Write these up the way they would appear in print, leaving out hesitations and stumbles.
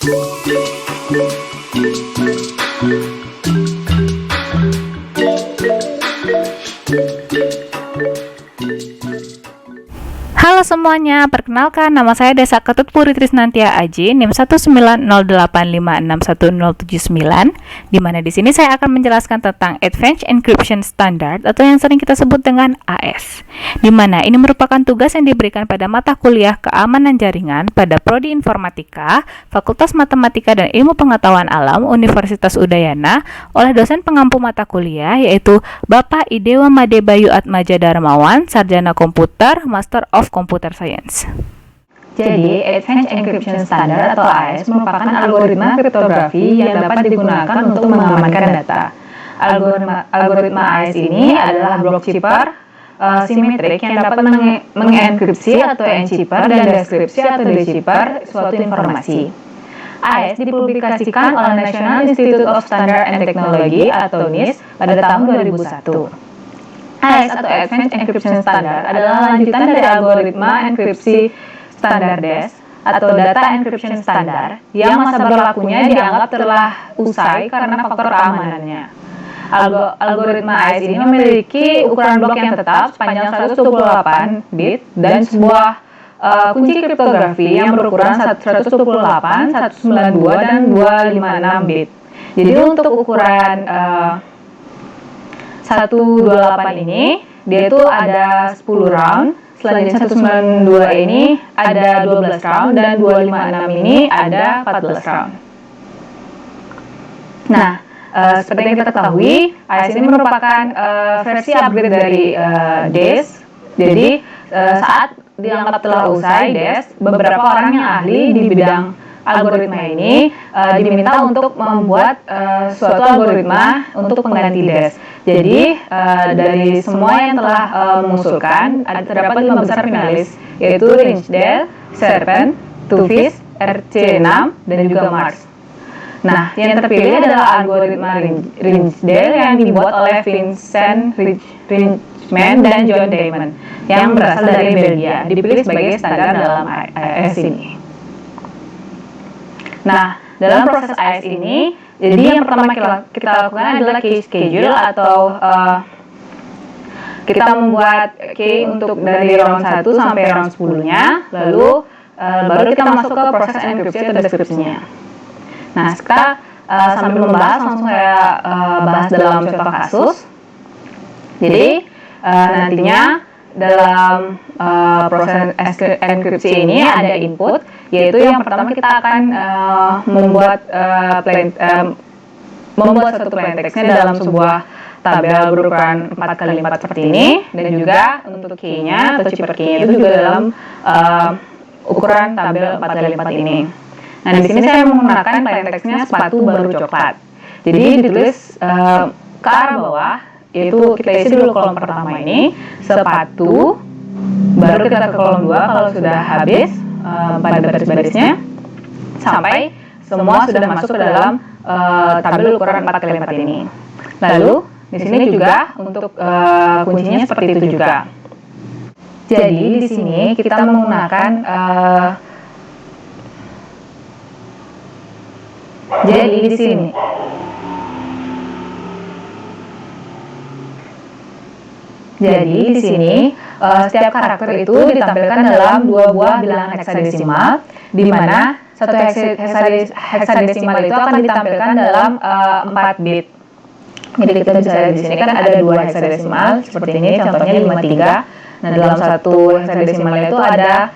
Halo semuanya, perkenalkan nama saya Desa Ketut Puri Trisnantia Aji, NIM 19085611079, di mana di sini saya akan menjelaskan tentang Advanced Encryption Standard atau yang sering kita sebut dengan AES, di mana ini merupakan tugas yang diberikan pada mata kuliah Keamanan Jaringan pada Prodi Informatika, Fakultas Matematika dan Ilmu Pengetahuan Alam, Universitas Udayana, oleh dosen pengampu mata kuliah yaitu Bapak Idewa Made Bayu Atmaja Darmawan, Sarjana Komputer, Master of Computer Science. Jadi, Advanced Encryption Standard atau AES merupakan algoritma kriptografi yang dapat digunakan untuk mengamankan data. Algoritma AES ini adalah block cipher simetrik yang dapat mengenkripsi atau encipher dan deskripsi atau decipher suatu informasi. AES dipublikasikan oleh National Institute of Standards and Technology atau NIST pada tahun 2001. AES atau Advanced Encryption Standard adalah lanjutan dari algoritma enkripsi standar DES atau Data Encryption Standard yang masa berlakunya dianggap telah usai karena faktor keamanannya. Algoritma AES ini memiliki ukuran blok yang tetap sepanjang 128 bit dan sebuah kunci kriptografi yang berukuran 128, 192, dan 256 bit. Jadi untuk ukuran 128 ini dia itu ada 10 round, selanjutnya 192 ini ada 12 round, dan 256 ini ada 14 round. Nah, seperti yang kita ketahui, AES ini merupakan versi upgrade dari DES. Jadi, saat dianggap telah usai DES, beberapa orang yang ahli di bidang algoritma ini diminta untuk membuat suatu algoritma untuk pengganti DES. Jadi, dari semua yang telah mengusulkan, terdapat 5 besar finalis, yaitu Rijndael, Serpent, Tufis, RC6, dan juga Mars. Nah, yang terpilih adalah algoritma Rijndael yang dibuat oleh Vincent Rijman dan John Diamond, yang berasal dari Belgia, dipilih sebagai standar dalam AES ini. Nah, dalam proses AES ini, jadi yang pertama kita lakukan adalah key schedule atau kita membuat key untuk dari round 1 sampai round 10-nya, lalu baru kita masuk ke proses enkripsi atau deskripsinya. Nah, kita sambil membahas, langsung saya bahas dalam contoh kasus. Jadi, nantinya dalam proses enkripsi ini ada input, yaitu yang pertama kita akan membuat suatu plain text-nya dalam sebuah tabel berukuran 4x4 seperti ini, dan juga untuk key-nya atau cipher key-nya itu juga dalam ukuran tabel 4x4 ini. Nah, di sini saya menggunakan plain text-nya sepatu baru coklat. Jadi ditulis ke arah bawah, yaitu kita isi dulu kolom pertama ini, sepatu, baru kita ke kolom 2 kalau sudah habis pada baris-barisnya, sampai semua sudah masuk ke dalam tabel ukuran 4x4 ini. Lalu di sini juga untuk kuncinya seperti itu juga. Jadi di sini kita menggunakan Jadi di sini setiap karakter itu ditampilkan dalam 2 buah bilangan heksadesimal, di mana satu heksadesimal itu akan ditampilkan dalam 4 bit. Jadi kita bisa lihat di sini kan ada 2 heksadesimal seperti ini, contohnya 53. Nah, dalam satu heksadesimal itu ada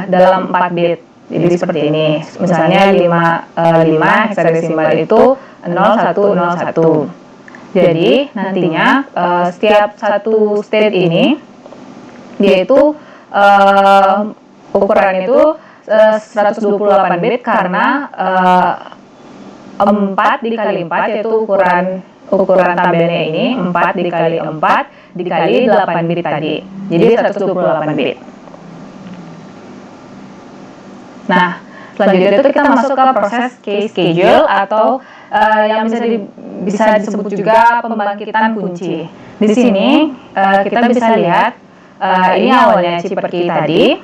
dalam 4 bit. Jadi seperti ini. Misalnya 5 heksadesimal itu 0101. Jadi nantinya setiap satu state ini dia itu ukuran itu 128 bit karena 4 dikali 4 yaitu ukuran tabelnya ini 4 dikali 4 dikali 8 bit tadi. Jadi 128 bit. Nah, selanjutnya itu kita masuk ke proses key schedule atau yang bisa disebut juga pembangkitan kunci. Di sini kita bisa lihat ini awalnya cipher key tadi.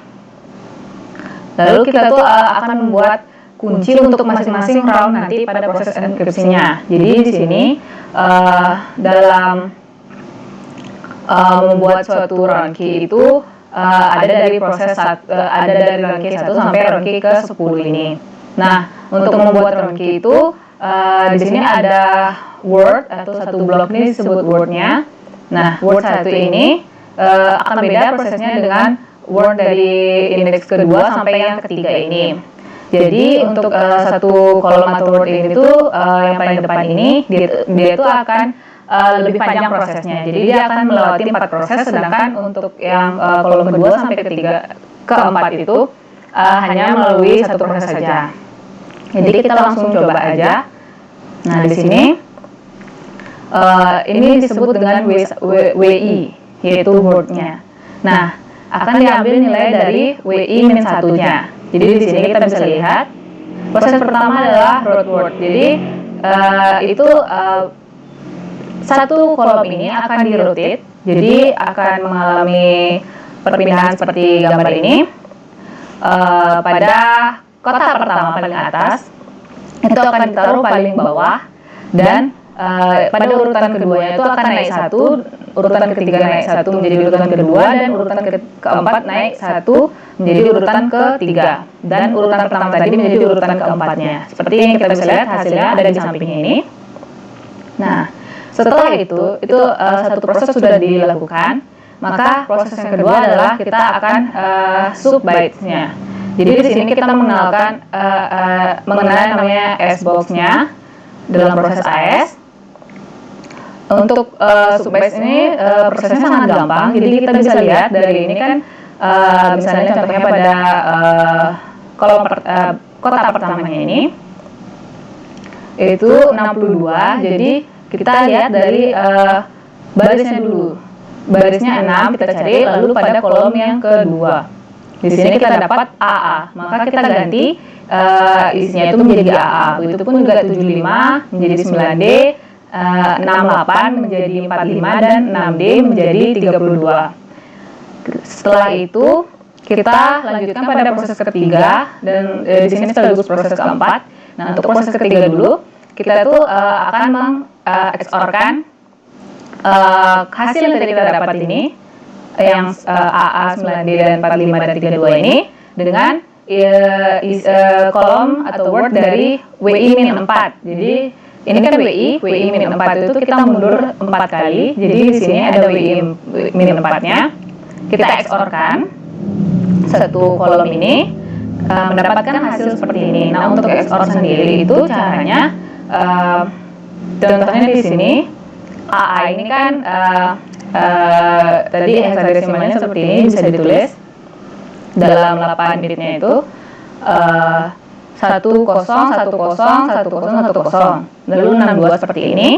Lalu kita tuh akan membuat kunci untuk masing-masing round nanti pada proses enkripsinya. Jadi di sini dalam membuat suatu round key itu ada dari round key 1 sampai round key ke 10 ini. Nah, untuk membuat round key itu di sini ada word atau satu blok ini disebut wordnya. Nah, word 1 ini akan beda prosesnya dengan word dari indeks kedua sampai yang ketiga ini. Jadi untuk satu kolom atau word ini tuh yang paling depan ini dia tuh akan lebih panjang prosesnya. Jadi dia akan melewati 4 proses, sedangkan untuk yang kolom kedua sampai keempat itu hanya melalui satu proses saja. Jadi kita langsung coba aja. Nah, di sini ini disebut dengan WI, yaitu wordnya. Nah, akan diambil nilai dari WI min 1-nya. Jadi di sini kita bisa lihat proses pertama adalah root word. Jadi itu satu kolom ini akan di-rotate, jadi akan mengalami perpindahan seperti gambar ini pada kotak pertama paling atas itu akan ditaruh paling bawah, dan pada urutan keduanya itu akan naik 1, urutan ketiga naik 1 menjadi urutan kedua, dan urutan keempat naik 1 menjadi urutan ketiga, dan urutan pertama tadi menjadi urutan keempatnya. Seperti yang kita bisa lihat hasilnya ada di sampingnya ini. Nah, setelah itu satu proses sudah dilakukan, maka proses yang kedua adalah kita akan sub bytes-nya. Jadi di sini kita mengenal namanya S-box-nya dalam proses AS. Untuk sub bytes ini prosesnya sangat gampang. Jadi kita bisa lihat dari ini kan misalnya contohnya pada kolom kotak pertamanya ini itu 62. Jadi kita lihat dari barisnya dulu. Barisnya 6 kita cari, lalu pada kolom yang kedua. Di sini kita dapat AA, maka kita ganti isinya itu menjadi AA. Begitu pun juga 75 menjadi 9D, 68 menjadi 45, dan 6D menjadi 32. Setelah itu kita lanjutkan pada proses ketiga, dan di sini sekaligus proses keempat. Nah, untuk proses ketiga dulu, kita tuh akan meng-XOR-kan hasil yang tadi kita dapat ini, yang AA, 9D, dan 45, dan 32 ini, dengan kolom atau word dari WI min 4. Jadi ini kan WI min 4 itu kita mundur 4 kali. Jadi di sini ada WI min 4-nya. Kita XOR-kan satu kolom ini, mendapatkan hasil seperti ini. Nah, untuk XOR sendiri itu caranya contohnya di sini AA ini kan tadi hexadesimalnya seperti ini, bisa ditulis dalam 8 bitnya itu 10101010, lalu 62 seperti ini.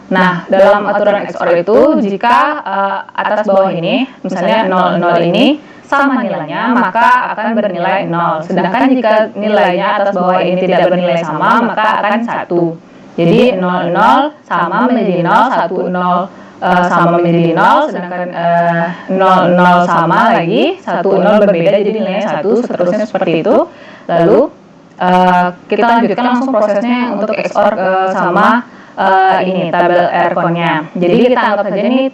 Nah, dalam aturan XOR itu jika atas bawah ini misalnya 00 ini sama nilainya, maka akan bernilai 0. Sedangkan jika nilainya atas bawah ini tidak bernilai sama, maka akan 1. Jadi 00 sama menjadi 0, 10 sama menjadi 0, sedangkan 00 sama lagi, 10 berbeda jadi nilainya 1, seterusnya seperti itu. Lalu kita lanjutkan langsung prosesnya untuk XOR sama ini tabel ERCON-nya. Jadi kita anggap saja ini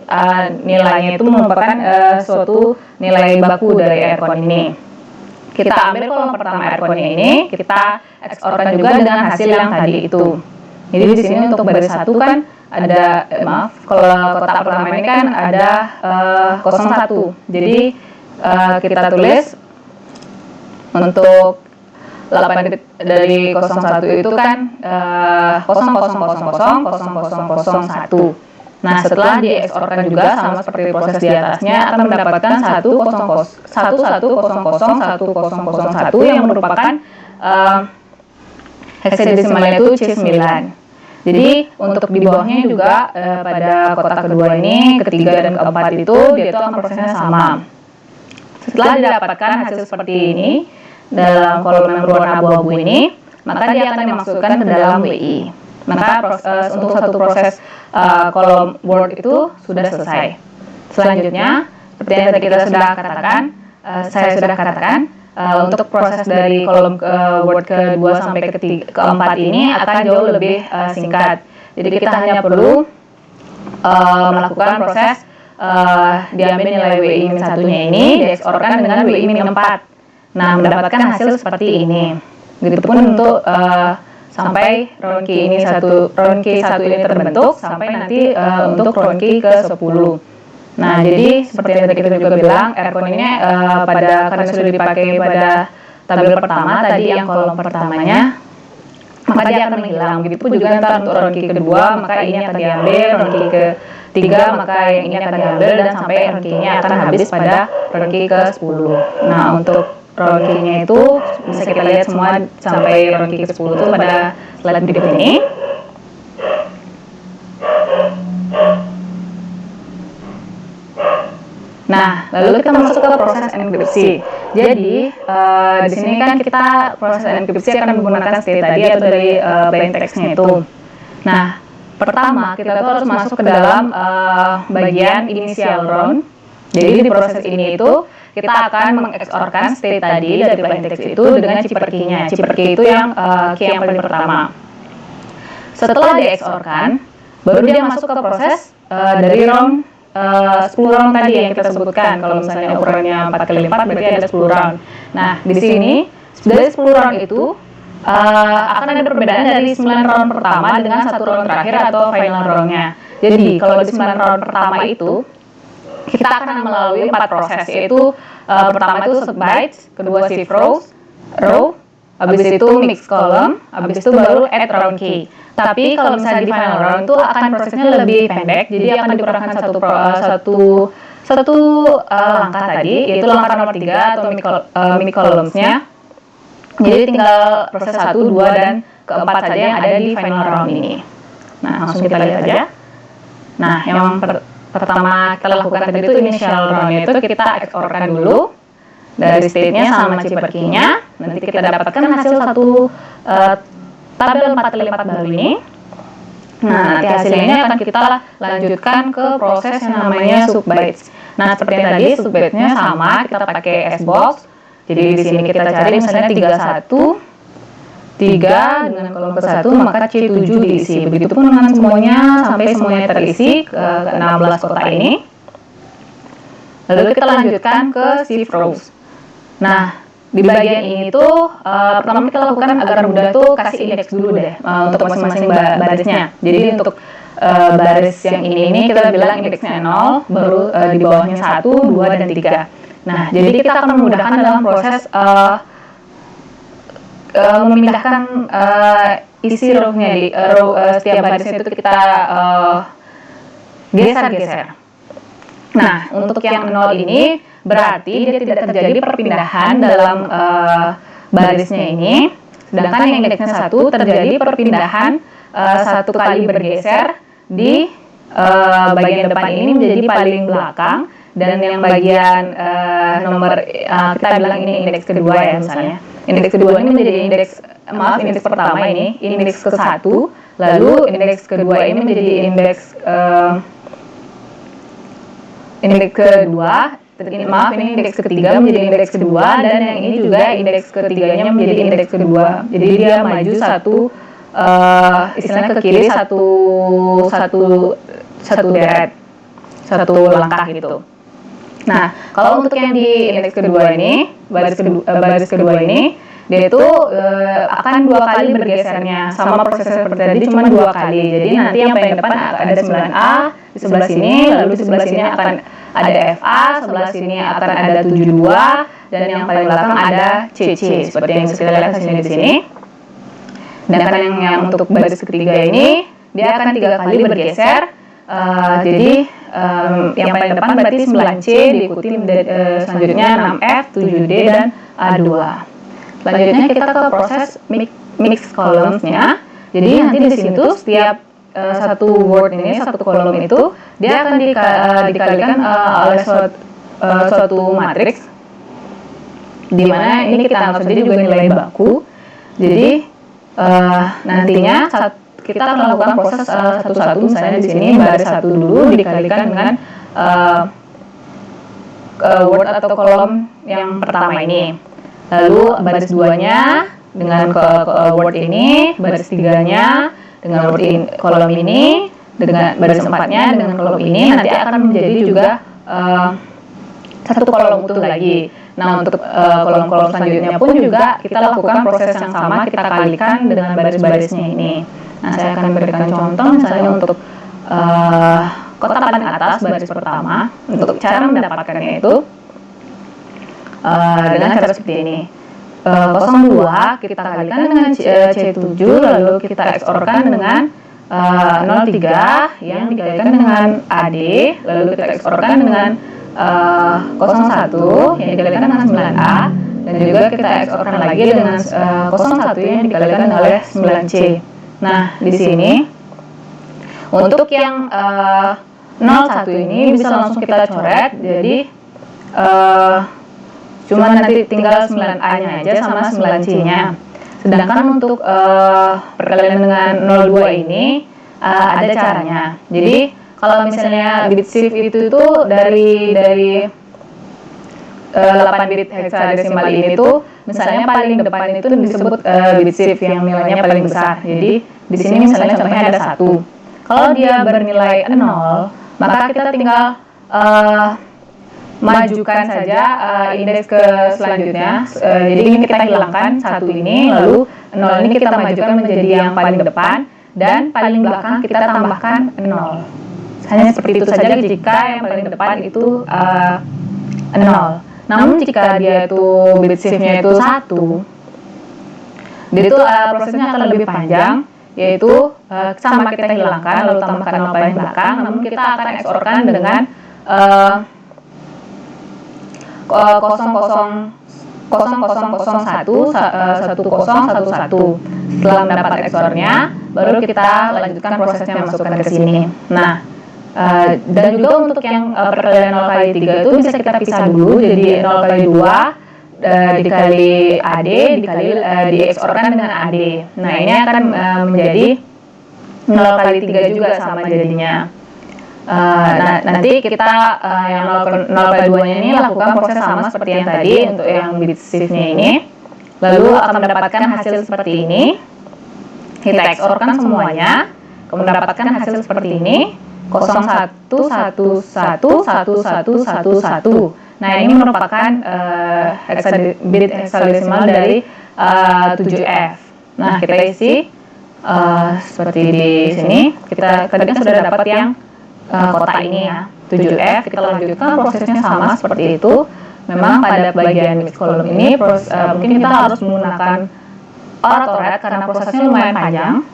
nilainya itu merupakan suatu nilai baku dari ERCON ini. Kita ambil kolom pertama ERCON-nya ini, kita XOR-kan juga dengan hasil yang tadi itu. Jadi di sini untuk baris 1 kan ada, kalau kotak pertama ini kan ada 01. Jadi kita tulis untuk 8 bit dari 01 itu kan 00000001. Nah, setelah di XOR-kan juga sama seperti proses di atasnya akan mendapatkan 1000101 yang merupakan hexadesimalnya itu C9. Jadi untuk di bawahnya juga pada kotak kedua ini, ketiga dan keempat itu dia itu akan prosesnya sama. Setelah didapatkan hasil seperti ini dalam kolom yang berwarna abu-abu ini, maka dia akan dimasukkan ke dalam WI. Maka untuk satu proses kolom word itu sudah selesai. Selanjutnya, seperti yang tadi saya sudah katakan, untuk proses dari kolom word kedua sampai keempat ini akan jauh lebih singkat. Jadi kita hanya perlu melakukan proses diambil nilai WI-1-nya ini, di-XOR-kan dengan WI-4. Nah, mendapatkan hasil seperti ini. Begitupun untuk sampai round key ini round key 1 ini terbentuk sampai nanti untuk round key ke-10. Nah, jadi seperti yang tadi kita juga bilang, Ercon ini karena sudah dipakai pada tabel pertama tadi yang kolom pertamanya, maka dia akan menghilang. Begitupun juga ntar untuk round key kedua, maka ini akan diambil, round key ketiga, maka yang ini akan diambil, dan sampai round key-nya akan habis pada round key ke-10. Nah, untuk round key-nya itu bisa kita lihat semua sampai round key ke-10 itu pada slide berikut ini. Nah, lalu kita masuk ke proses enkripsi. Jadi, di sini kan kita proses enkripsi akan menggunakan state tadi atau dari plain text-nya itu. Nah, pertama kita tuh harus masuk ke dalam bagian initial round. Jadi di proses ini itu kita akan mengeksorkan state tadi dari plain text itu dengan chipper key-nya. Chipper key itu yang key yang paling pertama. Setelah dieksorkan, baru dia masuk ke proses dari round 10 round tadi yang kita sebutkan. Kalau misalnya ukurannya 4x4 berarti ada 10 round. Nah, di sini dari 10 round itu akan ada perbedaan dari 9 round pertama dengan 1 round terakhir atau final round-nya. Jadi, kalau di 9 round pertama itu kita akan melalui 4 proses, yaitu pertama itu set bytes, kedua shift row, habis itu mix column, habis itu baru add round key. Tapi kalau misalnya di final round itu akan prosesnya lebih pendek, jadi akan dikurangkan satu langkah tadi, yaitu langkah nomor 3 atau mini columns-nya. Jadi tinggal proses 1, 2, dan keempat saja yang ada di final round ini. Nah, langsung kita lihat aja. Nah, yang pertama kita lakukan tadi itu initial round, itu kita XOR-kan dulu dari state-nya sama chipper key-nya. Nanti kita dapatkan hasil satu tabel 4x4 baru ini. Nah, nanti hasilnya ini akan kita lanjutkan ke proses yang namanya subbytes. Nah, seperti yang tadi, subbytes-nya sama, kita pakai S-box. Jadi di sini kita cari misalnya 3 dengan kolom ke-1, maka C7 diisi. Begitupun dengan semuanya sampai semuanya terisi ke 16 kotak ini. Lalu kita lanjutkan ke shift rows. Nah, di bagian ini tuh pertama kita lakukan agar mudah tuh kasih indeks dulu deh untuk masing-masing barisnya. Jadi untuk baris yang ini kita bilang indeksnya 0, baru di bawahnya 1, 2, dan 3. Nah, jadi kita akan memudahkan dalam proses memindahkan isi row-nya di setiap barisnya itu kita geser-geser. Nah, untuk yang 0 ini berarti dia tidak terjadi perpindahan dalam barisnya ini, sedangkan yang indeksnya 1 terjadi perpindahan 1 kali bergeser di bagian depan ini menjadi paling belakang, dan yang bagian nomor kita bilang ini indeks kedua ya misalnya. Indeks kedua ini menjadi indeks pertama ini indeks ke-1, lalu indeks kedua ini menjadi indeks kedua. Ini indeks ketiga menjadi indeks kedua, dan yang ini juga indeks ketiganya menjadi indeks kedua. Jadi dia maju istilahnya ke kiri satu deret, satu langkah gitu. Nah, kalau untuk yang di indeks kedua ini, baris kedua ini, dia itu akan 2 kali bergesernya, sama prosesnya seperti tadi, cuma 2 kali. Jadi nanti yang paling depan ada 9A di sebelah sini, lalu di sebelah sini akan ada FA, sebelah sini akan ada 72, dan yang paling belakang ada CC, seperti yang bisa kita lihat hasilnya di sini. Sedangkan yang untuk baris ketiga ini, dia akan 3 kali bergeser. Jadi yang paling depan berarti 9C, diikuti selanjutnya 6F, 7D, dan A2. Selanjutnya kita ke proses mix columns-nya. Jadi nanti di sini tuh setiap satu word ini, satu kolom itu, dia akan dikalikan oleh suatu matriks, di mana ini kita anggap saja juga nilai baku. Jadi nantinya kita akan melakukan proses satu-satu, misalnya di sini baris 1 dulu dikalikan dengan word atau kolom yang pertama ini. Lalu baris 2-nya dengan word ini, baris 3-nya dengan word kolom ini, dengan baris 4-nya dengan kolom ini, nanti akan menjadi juga satu kolom utuh lagi. Nah, untuk kolom-kolom selanjutnya pun juga kita lakukan proses yang sama, kita kalikan dengan baris-barisnya ini. Nah, saya akan berikan contoh misalnya untuk kotak paling atas baris pertama. Untuk cara mendapatkannya itu dengan cara seperti ini. 02 kita kalikan dengan C7, lalu kita XOR-kan dengan 03 yang dikalikan dengan AD, lalu kita XOR-kan dengan 01 yang dikalikan dengan 9A, dan juga kita XOR-kan lagi dengan 01 yang dikalikan oleh 9C. Nah, di sini untuk yang 01 ini bisa langsung kita coret, jadi cuma nanti tinggal 9A-nya aja sama 9C-nya. Sedangkan untuk perkalian dengan 02 ini ada caranya. Jadi kalau misalnya bit shift itu dari 8 bit hexadesimal ini tuh misalnya paling depan itu disebut bit shift yang nilainya paling besar. Jadi di sini misalnya contohnya ada 1. Kalau dia bernilai 0, maka kita tinggal majukan saja indeks ke selanjutnya. Jadi ini kita hilangkan 1 ini, lalu 0 ini kita majukan menjadi yang paling depan, dan paling belakang kita tambahkan 0. Hanya seperti itu saja jika yang paling depan itu 0. Namun jika dia itu bit shift-nya itu 1, jadi itu prosesnya akan lebih panjang, yaitu sama kita hilangkan lalu tambahkan 0 paling belakang, namun kita akan XOR-kan dengan 1001. Setelah mendapat XOR-nya, baru kita lanjutkan prosesnya masukkan ke sini. Nah, dan juga untuk yang perkalian 0 kali 3 itu bisa kita pisah dulu, jadi 0 kali 2 dikali AD dikali di XOR-kan dengan AD. Nah, ini akan menjadi 0 kali 3 juga sama jadinya. Nah, nanti kita yang 0 kali 2-nya ini lakukan proses sama seperti yang tadi untuk yang bit shift-nya ini. Lalu akan mendapatkan hasil seperti ini. Kita XOR-kan semuanya, kemudian mendapatkan hasil seperti ini. 01111111. Nah, ini merupakan bit hexadesimal dari 7F. Nah, kita isi seperti di sini. Kita tadi kan sudah dapat yang kotak ini ya, 7F. Kita lanjutkan prosesnya sama seperti itu. Memang pada bagian mix kolom ini mungkin kita harus menggunakan oratoret karena prosesnya lumayan panjang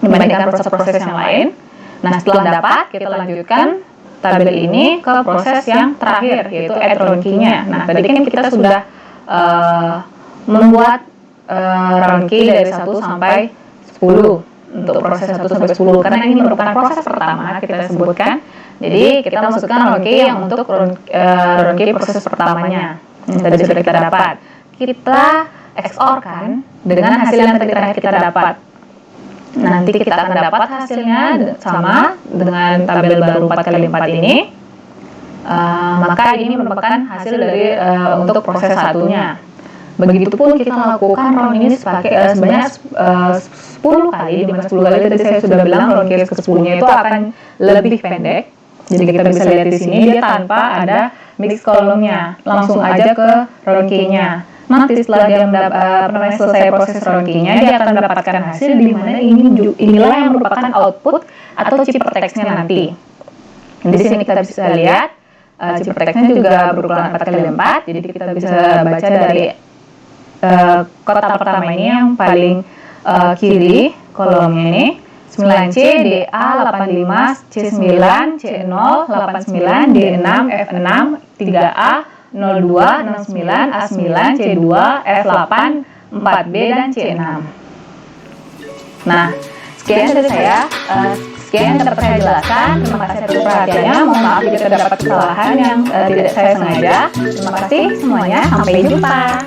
dibandingkan proses-proses yang lain. Nah, setelah dapat, kita lanjutkan tabel ini ke proses yang terakhir, yaitu add round key-nya. Nah, tadi kan kita sudah membuat round key dari 1 sampai 10 untuk proses 1 sampai 10, karena ini merupakan proses pertama kita sebutkan. Jadi, kita masukkan round key yang untuk round key proses pertamanya yang tadi sudah kita dapat. Kita XOR-kan dengan hasil yang tadi terakhir kita dapat. Nanti kita akan dapat hasilnya sama dengan tabel baru 4x4 ini. Maka ini merupakan hasil dari untuk proses satunya. Begitupun kita lakukan round ini sebanyak 10 kali, di mana 10 kali tadi saya sudah bilang round case ke-10-nya itu akan lebih pendek. Jadi kita bisa lihat di sini dia tanpa ada mix kolomnya, langsung aja ke round key-nya. Nanti setelah dia selesai proses round key-nya, dia akan mendapatkan hasil di mana inilah yang merupakan output atau ciphertext-nya nanti. Di sini kita bisa lihat ciphertext-nya juga berukuran 4x4, jadi kita bisa baca dari kotak pertama ini yang paling kiri kolomnya ini 9C, DA, 85, C9, C0, 89, D6, F6, 3A, 02, 69, A9, C2, F8, 4B, dan C6. Nah, sekian dari saya. Sekian yang dapat saya jelaskan. Terima kasih atas perhatiannya. Mohon maaf jika terdapat kesalahan yang tidak saya sengaja. Terima kasih semuanya. Sampai jumpa.